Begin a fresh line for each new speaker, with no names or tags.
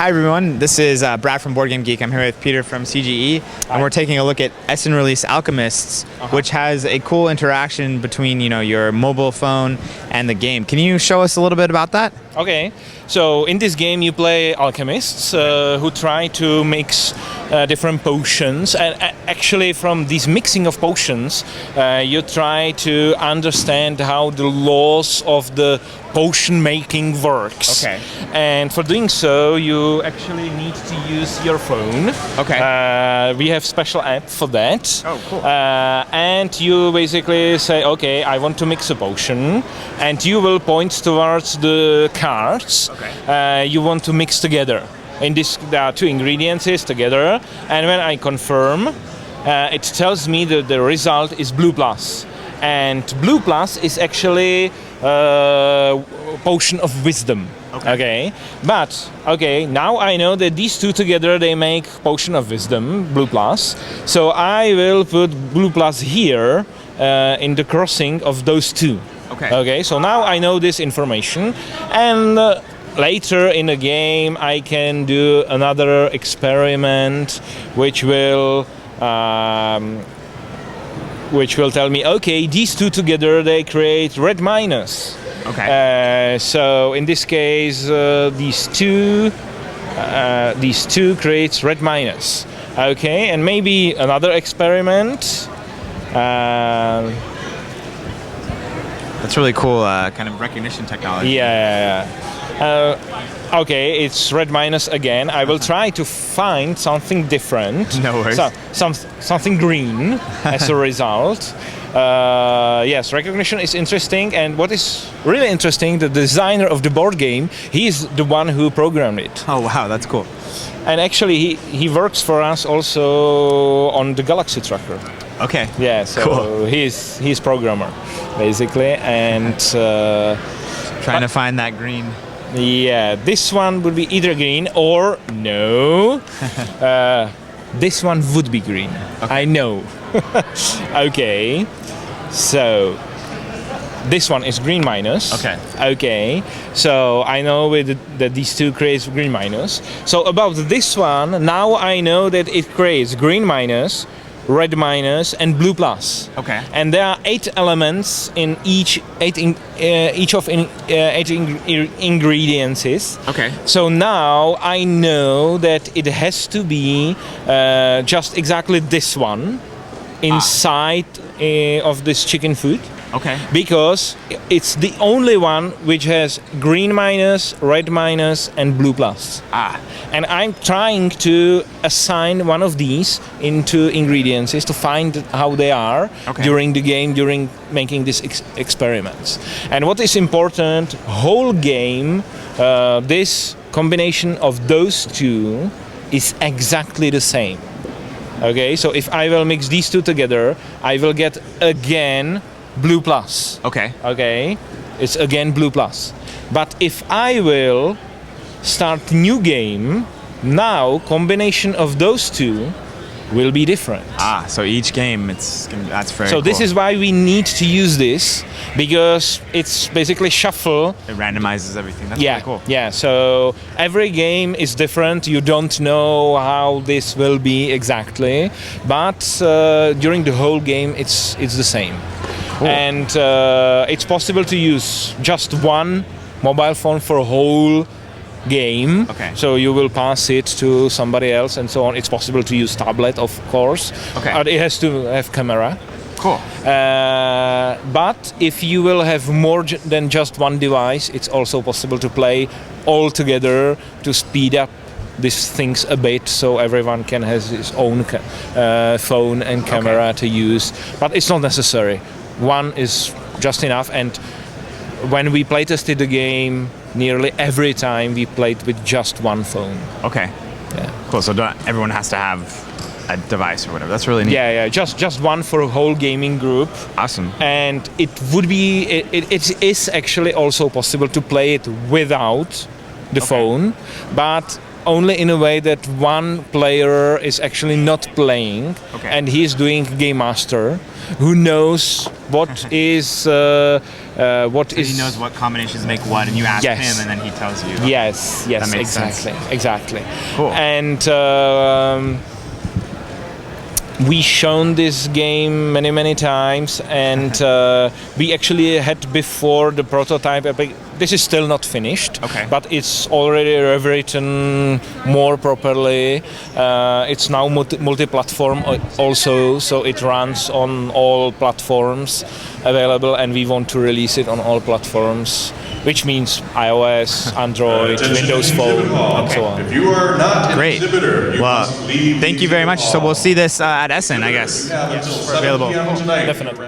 Hi everyone, this is Brad from Board Game Geek. I'm here with Peter from CGE, and we're taking a look at Essen release Alchemists, which has a cool interaction between your mobile phone and the game. Can you show us a little bit about that?
Okay, so in this game you play alchemists who try to mix different potions, and actually from this mixing of potions you try to understand how the laws of the potion making works.
Okay.
And for doing so you actually need to use your phone.
Okay.
We have special app for that.
Oh, cool.
And you basically say, okay, I want to mix a potion, and you will point towards the cards you want to mix together. In this, there are two ingredients together, and when I confirm, it tells me that the result is blue plus. And blue plus is actually potion of wisdom. Okay. But now I know that these two together they make potion of wisdom, blue plus. So I will put blue plus here in the crossing of those two. Okay. So now I know this information, and later in the game I can do another experiment which will tell me, okay, these two together they create red minus.
Okay.
So in this case, these two creates red minus. Okay, and maybe another experiment.
That's really cool, kind of recognition technology.
Yeah. Okay, it's red minus again. I will try to find something different.
No worries.
Something green as a result. Yes, recognition is interesting, and what is really interesting, the designer of the board game, he is the one who programmed it.
Oh wow, that's cool.
And actually he works for us also on the Galaxy Tracker.
Okay.
Yeah, so
cool.
he's programmer basically, and
trying to find that green.
Yeah, this one would be either green or no. This one would be green.
Okay.
I know. Okay, so this one is green minus. Okay, so I know that these two creates green minus. So about this one, now I know that it creates green minus, red minus, and blue plus.
Okay.
And there are 8 elements in each ingredients.
Okay.
So now I know that it has to be just exactly this one inside of this chicken food.
Okay.
Because it's the only one which has green minus, red minus, and blue plus. And I'm trying to assign one of these into ingredients to find how they are during the game, during making these experiments. And what is important, whole game, this combination of those two is exactly the same. Okay, so if I will mix these two together, I will get again blue plus. Okay, it's again blue plus. But if I will start new game, now combination of those two will be different.
So each game that's very
So
cool.
this is why we need to use this, because it's basically shuffle.
It randomizes everything. That's
Yeah,
really cool.
yeah. So every game is different. You don't know how this will be exactly, but during the whole game, it's the same.
Cool.
And it's possible to use just one mobile phone for a whole game. So you will pass it to somebody else and so on. It's possible to use tablet, of course. But it has to have camera.
Cool.
But if you will have more than just one device, it's also possible to play all together to speed up these things a bit, so everyone can have his own phone and camera to use. But it's not necessary. One is just enough, and when we play tested the game, nearly every time we played with just one phone.
Okay.
Yeah.
Cool. So everyone has to have a device or whatever. That's really neat.
Yeah. Just one for a whole gaming group.
Awesome.
And it is actually also possible to play it without the phone, but only in a way that one player is actually not playing,
Okay.
and he's doing game master, who knows what is what
So
is.
he knows what combinations make what, and you ask
Yes.
him, and then he tells you.
Yes, yes,
That makes sense.
exactly.
Cool.
And we shown this game many times, and we actually had before the prototype epic. This is still not finished,
Okay.
but it's already rewritten more properly. It's now multi-platform also, so it runs on all platforms available, and we want to release it on all platforms, which means iOS, Android, Windows Phone, and so on.
If you are not an
Great.
exhibitor, you
Well,
must leave
thank
the
you very much. So
hall.
we'll see this at Essen, I guess.
Until 7
available.
p.m. tonight.
Definitely.